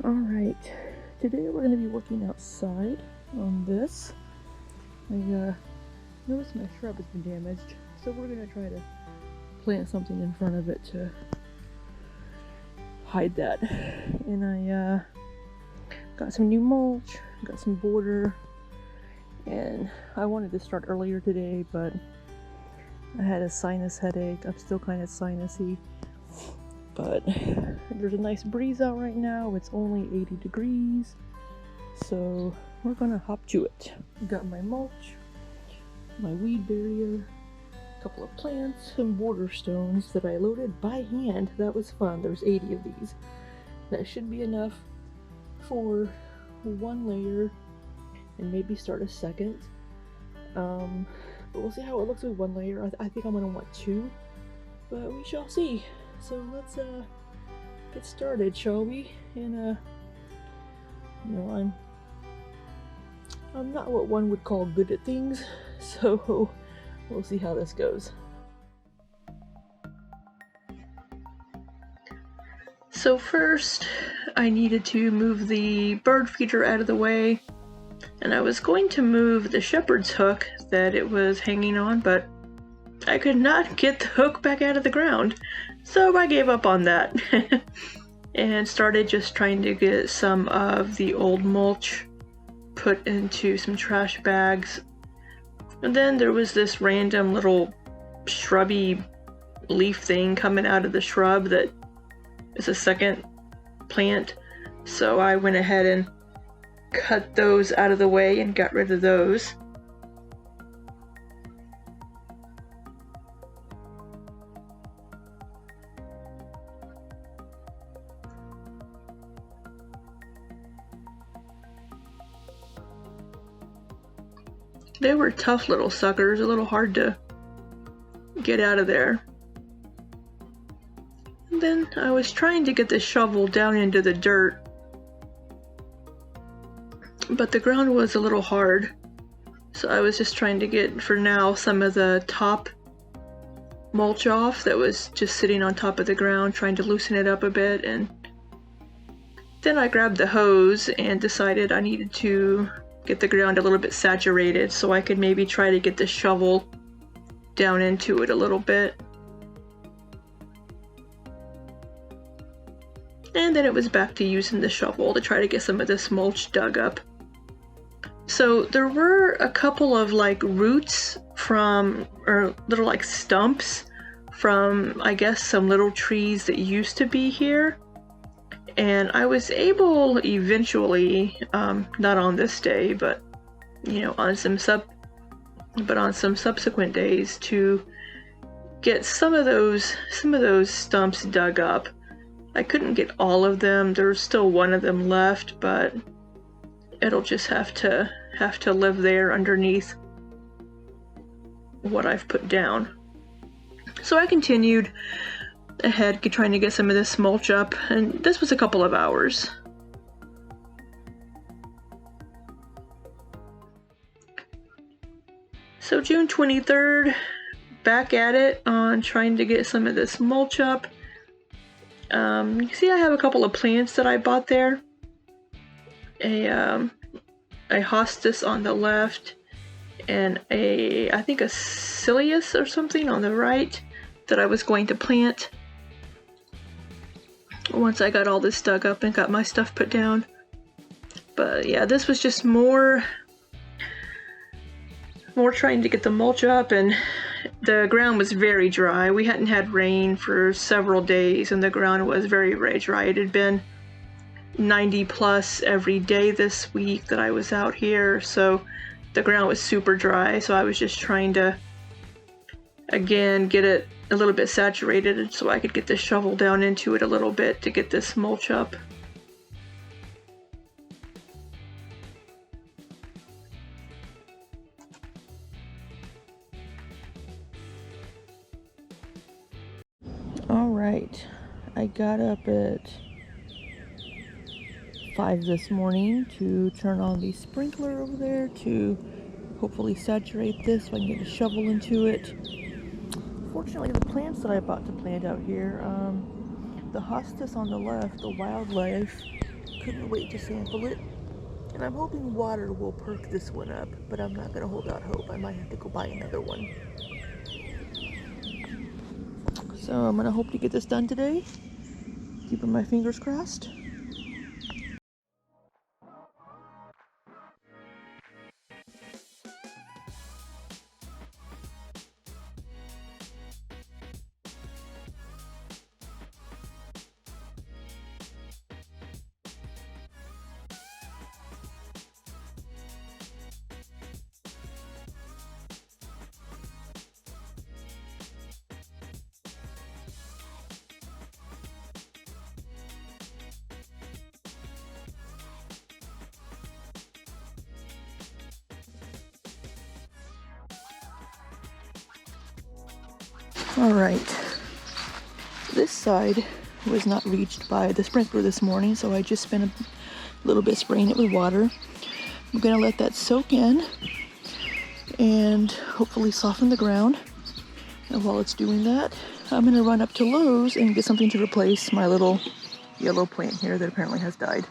Alright, today we're going to be working outside on this. I noticed my shrub has been damaged, so we're going to try to plant something in front of it to hide that. And I got some new mulch, got some border, and I wanted to start earlier today, but I had a sinus headache. I'm still kind of sinusy. But there's a nice breeze out right now. It's only 80 degrees. So we're gonna hop to it. Got my mulch, my weed barrier, a couple of plants, some border stones that I loaded by hand. That was fun. There's 80 of these. That should be enough for one layer and maybe start a second. But we'll see how it looks with one layer. I think I'm gonna want two, but we shall see. So let's get started, shall we? And I'm not what one would call good at things, so we'll see how this goes. So first, I needed to move the bird feeder out of the way, and I was going to move the shepherd's hook that it was hanging on, but I could not get the hook back out of the ground. So I gave up on that and started just trying to get some of the old mulch put into some trash bags. And then there was this random little shrubby leaf thing coming out of the shrub that is a second plant. So I went ahead and cut those out of the way and got rid of those. They were tough little suckers, a little hard to get out of there. And then I was trying to get the shovel down into the dirt, but the ground was a little hard. So I was just trying to get, for now, some of the top mulch off that was just sitting on top of the ground, trying to loosen it up a bit. And then I grabbed the hose and decided I needed to get the ground a little bit saturated so I could maybe try to get the shovel down into it a little bit. And then it was back to using the shovel to try to get some of this mulch dug up. So there were a couple of like roots from, or little like stumps from, I guess, some little trees that used to be here. And I was able eventually, not on this day, but on some subsequent days, to get some of those stumps dug up. I couldn't get all of them. There's still one of them left, but it'll just have to live there underneath what I've put down. So I continued ahead trying to get some of this mulch up, and this was a couple of hours. So June 23rd, back at it on trying to get some of this mulch up. You see I have a couple of plants that I bought there. A hostas on the left and I think a cilius or something on the right that I was going to plant once I got all this dug up and got my stuff put down. But yeah, this was just more trying to get the mulch up, and the ground was very dry. We hadn't had rain for several days and the ground was very, very dry. It had been 90 plus every day this week that I was out here, so the ground was super dry. So I was just trying to, again, get it a little bit saturated so I could get the shovel down into it a little bit to get this mulch up. Alright, I got up at 5 this morning to turn on the sprinkler over there to hopefully saturate this so I can get a shovel into it. Fortunately, the plants that I bought to plant out here, the hostas on the left, the wildlife, Couldn't wait to sample it. And I'm hoping water will perk this one up, but I'm not gonna hold out hope. I might have to go buy another one. So I'm gonna hope to get this done today. Keeping my fingers crossed. All right, this side was not reached by the sprinkler this morning, so I just spent a little bit spraying it with water. I'm gonna let that soak in and hopefully soften the ground. And while it's doing that, I'm gonna run up to Lowe's and get something to replace my little yellow plant here that apparently has died.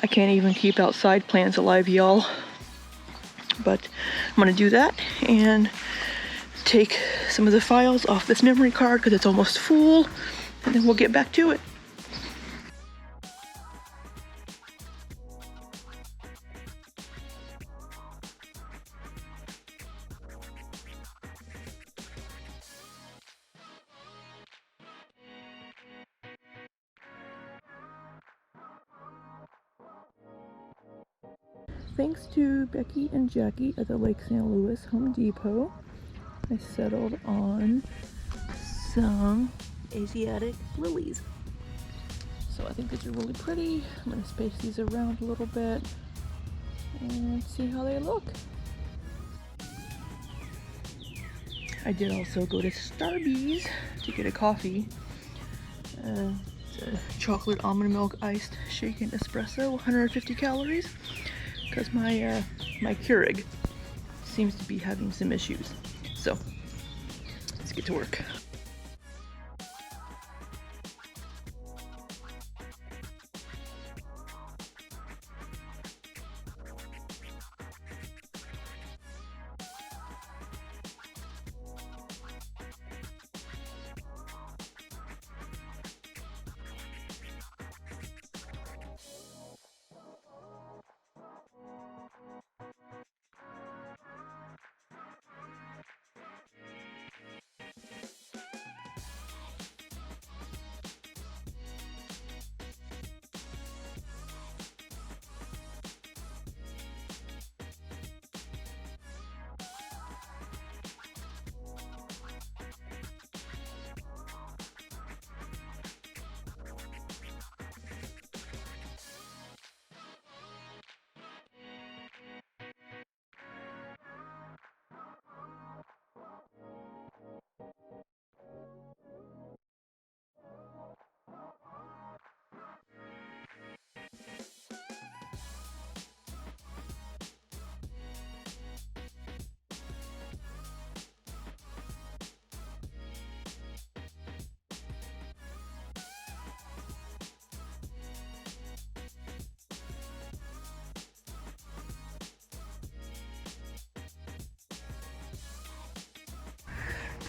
I can't even keep outside plants alive, y'all. But I'm gonna do that and take some of the files off this memory card because it's almost full, and then we'll get back to it. Thanks to Becky and Jackie at the Lake St. Louis Home Depot, I settled on some Asiatic lilies. So I think these are really pretty. I'm going to space these around a little bit and see how they look. I did also go to Starbucks to get a coffee. It's a chocolate almond milk iced shaken espresso, 150 calories, because my Keurig seems to be having some issues. So let's get to work.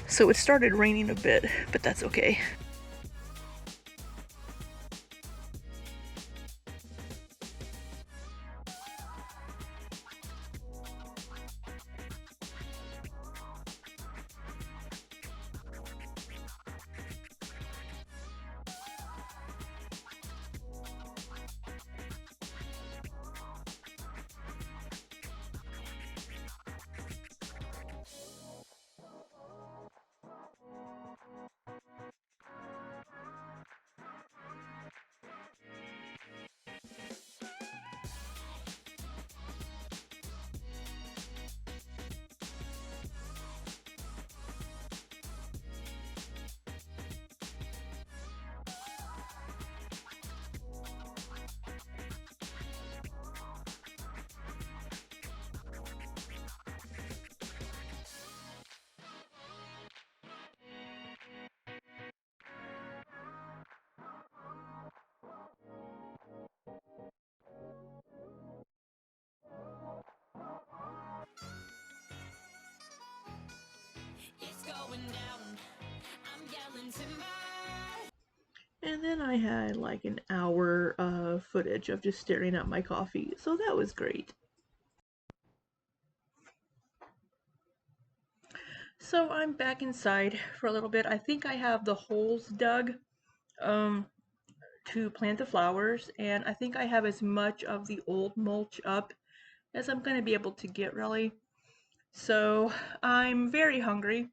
So it started raining a bit, but that's okay. And then I had like an hour of footage of just staring at my coffee, so that was great. So I'm back inside for a little bit. I think I have the holes dug to plant the flowers, and I think I have as much of the old mulch up as I'm going to be able to get, really. So I'm very hungry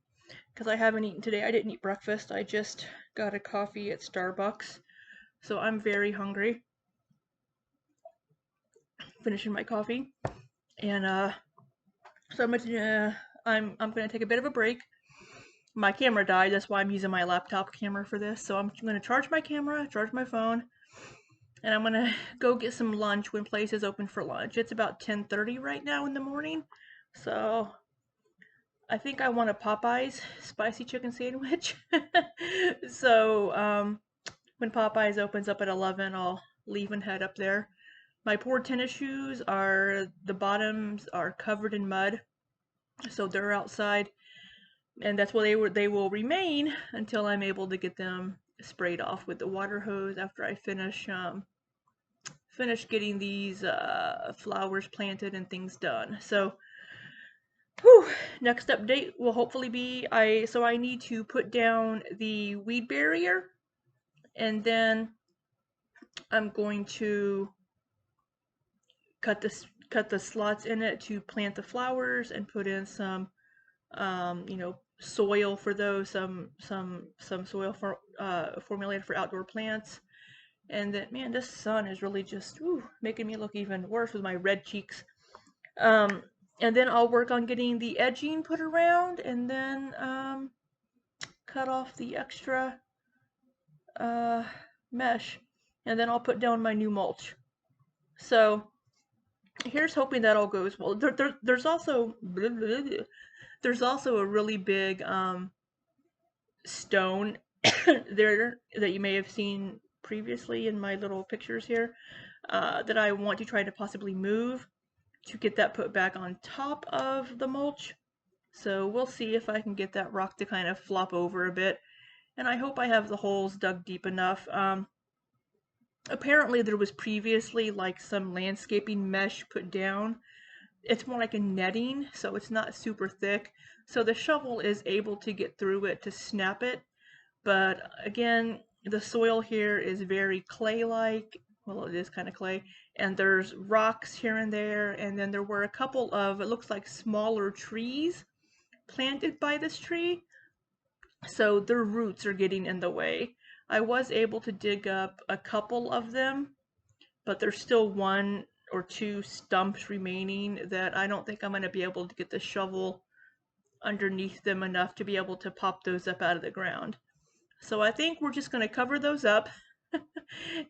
because I haven't eaten today. I didn't eat breakfast. I just got a coffee at Starbucks. So I'm very hungry. Finishing my coffee. And so I'm gonna take a bit of a break. My camera died, that's why I'm using my laptop camera for this. So I'm gonna charge my camera, charge my phone, and I'm gonna go get some lunch when place is open for lunch. It's about 10:30 right now in the morning. So I think I want a Popeyes spicy chicken sandwich. So when Popeyes opens up at 11, I'll leave and head up there. My poor tennis shoes the bottoms are covered in mud, so they're outside, and that's where they will remain until I'm able to get them sprayed off with the water hose after I finish getting these flowers planted and things done. So whew, next update will hopefully be I need to put down the weed barrier, and then I'm going to cut the slots in it to plant the flowers and put in some soil for those, some soil for formulated for outdoor plants. And then, man, this sun is really just making me look even worse with my red cheeks. And then I'll work on getting the edging put around, and then cut off the extra mesh, and then I'll put down my new mulch. So here's hoping that all goes well. There's also a really big stone there that you may have seen previously in my little pictures here, that I want to try to possibly move to get that put back on top of the mulch. So we'll see if I can get that rock to kind of flop over a bit. And I hope I have the holes dug deep enough. Apparently there was previously like some landscaping mesh put down. It's more like a netting, so it's not super thick. So the shovel is able to get through it to snap it. But again, the soil here is very clay-like. Well, it is kind of clay. And there's rocks here and there. And then there were a couple of, it looks like, smaller trees planted by this tree. So their roots are getting in the way. I was able to dig up a couple of them, but there's still one or two stumps remaining that I don't think I'm going to be able to get the shovel underneath them enough to be able to pop those up out of the ground. So I think we're just going to cover those up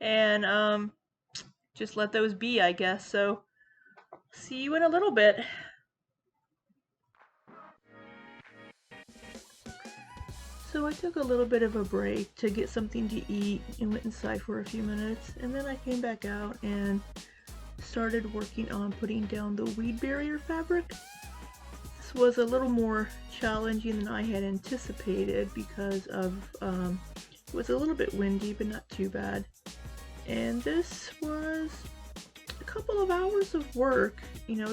and just let those be, I guess. So see you in a little bit. So I took a little bit of a break to get something to eat and went inside for a few minutes, and then I came back out and started working on putting down the weed barrier fabric. This was a little more challenging than I had anticipated because of it was a little bit windy, but not too bad. And this was a couple of hours of work,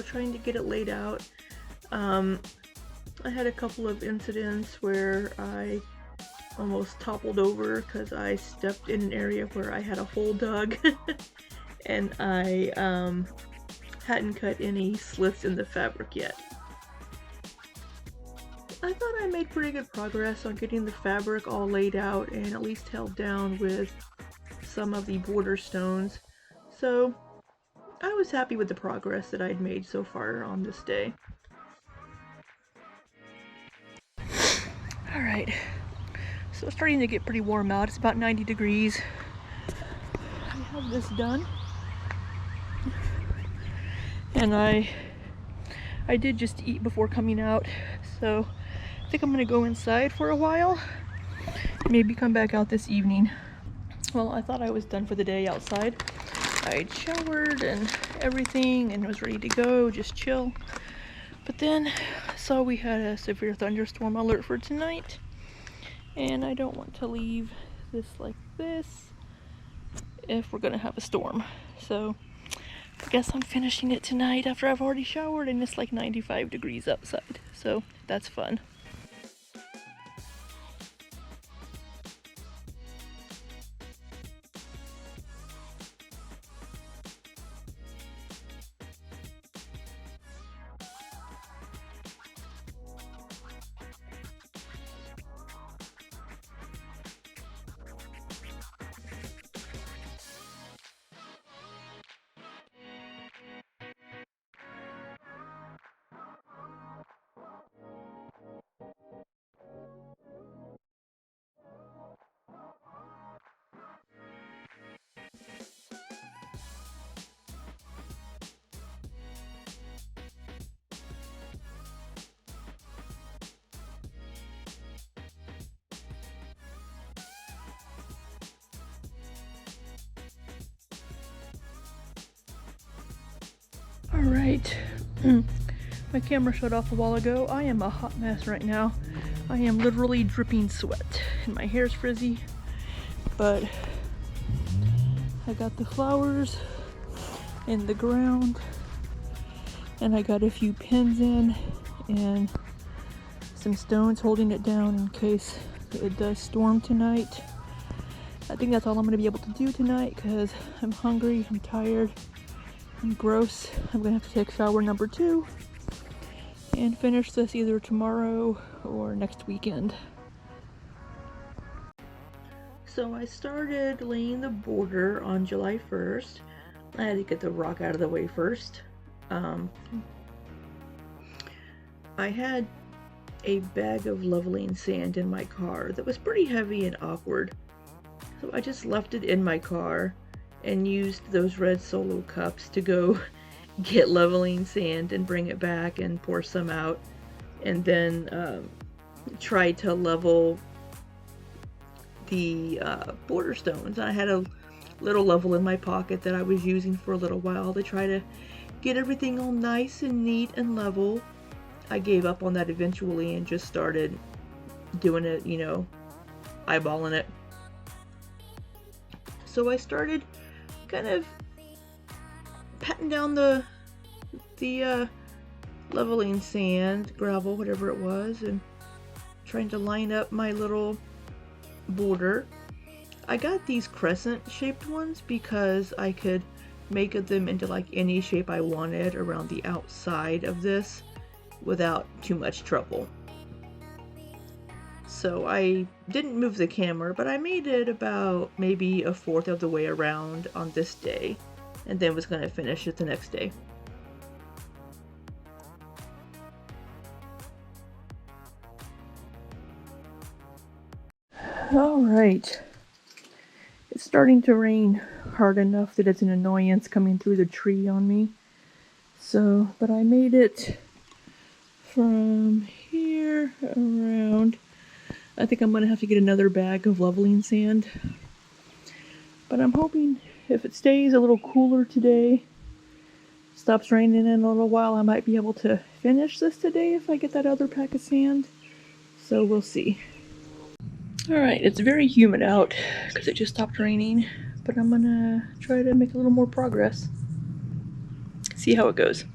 trying to get it laid out. I had a couple of incidents where I almost toppled over because I stepped in an area where I had a hole dug and I hadn't cut any slits in the fabric yet. I thought I made pretty good progress on getting the fabric all laid out and at least held down with some of the border stones, so I was happy with the progress that I'd made so far on this day. Alright, so it's starting to get pretty warm out. It's about 90 degrees. I have this done. And I did just eat before coming out, so I think I'm going to go inside for a while. Maybe come back out this evening. Well, I thought I was done for the day outside. I'd showered and everything and was ready to go, just chill. But then I saw we had a severe thunderstorm alert for tonight, and I don't want to leave this like this. if we're gonna have a storm. So I guess I'm finishing it tonight after I've already showered and it's like 95 degrees outside. So that's fun. All right, my camera shut off a while ago. I am a hot mess right now. I am literally dripping sweat and my hair's frizzy, but I got the flowers in the ground and I got a few pins in and some stones holding it down in case it does storm tonight. I think that's all I'm gonna be able to do tonight because I'm hungry, I'm tired, I'm gross. I'm gonna have to take shower number 2 and finish this either tomorrow or next weekend. So I started laying the border on July 1st. I had to get the rock out of the way first. I had a bag of leveling sand in my car that was pretty heavy and awkward. So I just left it in my car and used those red Solo cups to go get leveling sand and bring it back and pour some out, and then try to level the border stones. I had a little level in my pocket that I was using for a little while to try to get everything all nice and neat and level. I gave up on that eventually and just started doing it, you know, eyeballing it. So I started kind of patting down the leveling sand, gravel, whatever it was, and trying to line up my little border. I got these crescent shaped ones because I could make them into like any shape I wanted around the outside of this without too much trouble. So I didn't move the camera, but I made it about maybe a fourth of the way around on this day, and then was going to finish it the next day. All right, it's starting to rain hard enough that it's an annoyance coming through the tree on me. So, but I made it from here around. I think I'm gonna have to get another bag of leveling sand. But I'm hoping if it stays a little cooler today, stops raining in a little while, I might be able to finish this today if I get that other pack of sand. So we'll see. Alright, it's very humid out because it just stopped raining, but I'm gonna try to make a little more progress. See how it goes.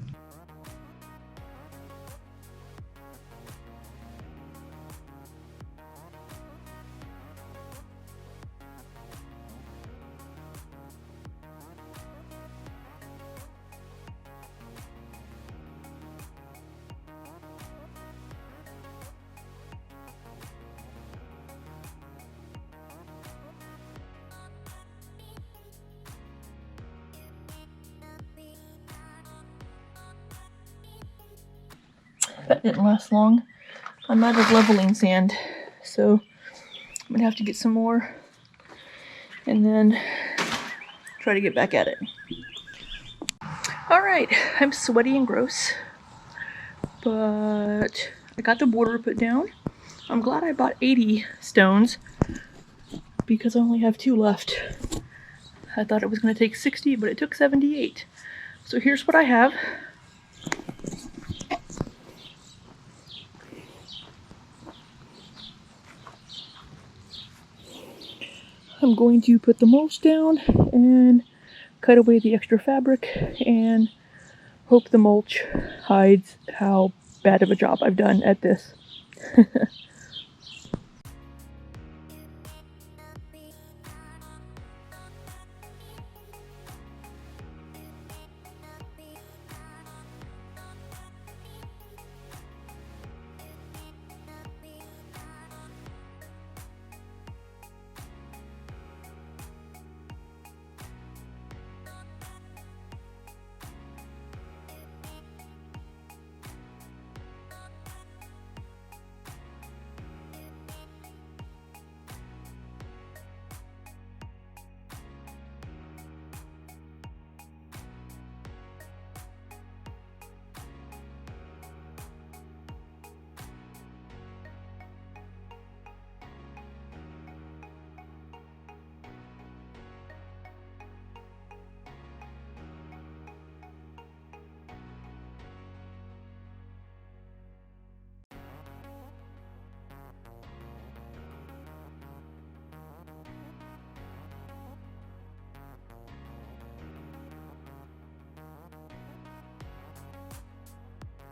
That didn't last long. I'm out of leveling sand, so I'm gonna have to get some more and then try to get back at it. Alright, I'm sweaty and gross, but I got the border put down. I'm glad I bought 80 stones because I only have 2 left. I thought it was going to take 60, but it took 78. So here's what I have. I'm going to put the mulch down and cut away the extra fabric and hope the mulch hides how bad of a job I've done at this.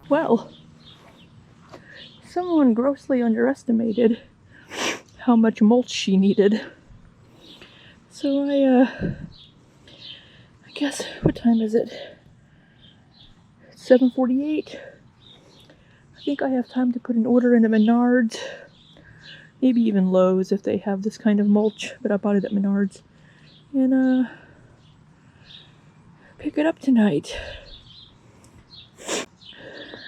Well, someone grossly underestimated how much mulch she needed. So I guess, what time is it? It's 7:48. I think I have time to put an order into Menards. Maybe even Lowe's if they have this kind of mulch, but I bought it at Menards. And pick it up tonight.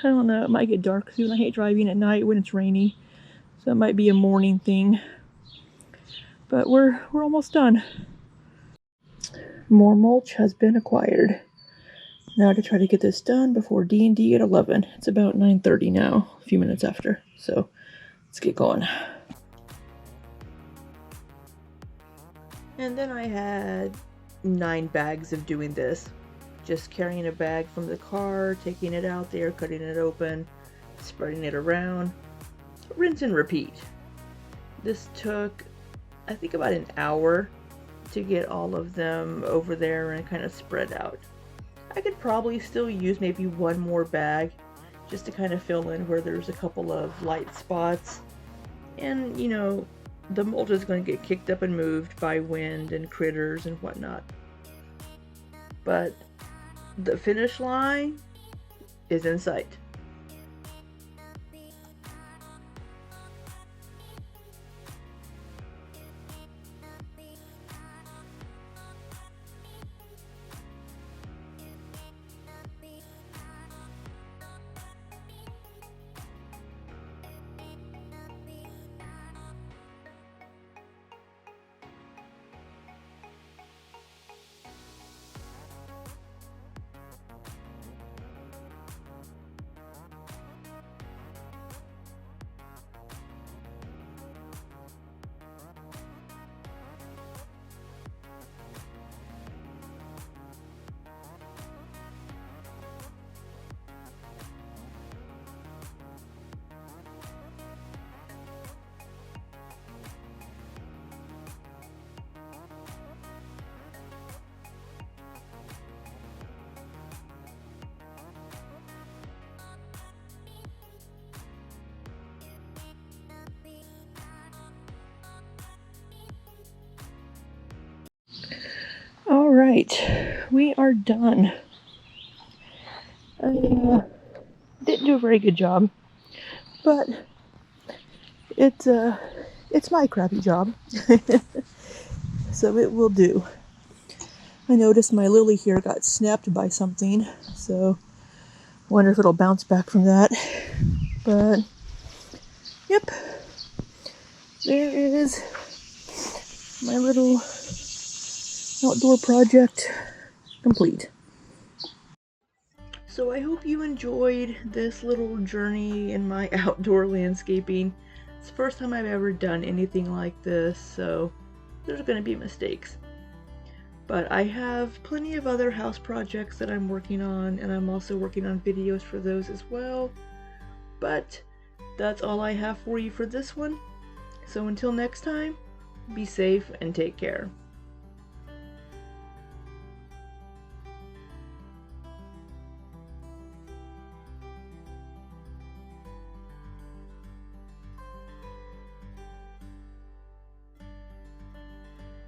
I don't know, it might get dark soon. I hate driving at night when it's rainy, so it might be a morning thing. But we're almost done. More mulch has been acquired. Now to try to get this done before D&D at 11. It's about 9:30 now, a few minutes after. So let's get going. And then I had 9 bags of doing this. Just carrying a bag from the car, taking it out there, cutting it open, spreading it around, rinse and repeat. This took, I think, about an hour to get all of them over there and kind of spread out. I could probably still use maybe one more bag just to kind of fill in where there's a couple of light spots. And, you know, the mulch is going to get kicked up and moved by wind and critters and whatnot. But the finish line is in sight. Alright, we are done. I didn't do a very good job, but it's my crappy job, so it will do. I noticed my lily here got snapped by something, so I wonder if it'll bounce back from that. But, yep, there is my little outdoor project complete. So I hope you enjoyed this little journey in my outdoor landscaping. It's the first time I've ever done anything like this, so there's going to be mistakes. But I have plenty of other house projects that I'm working on, and I'm also working on videos for those as well. But that's all I have for you for this one. So until next time, Be safe and take care.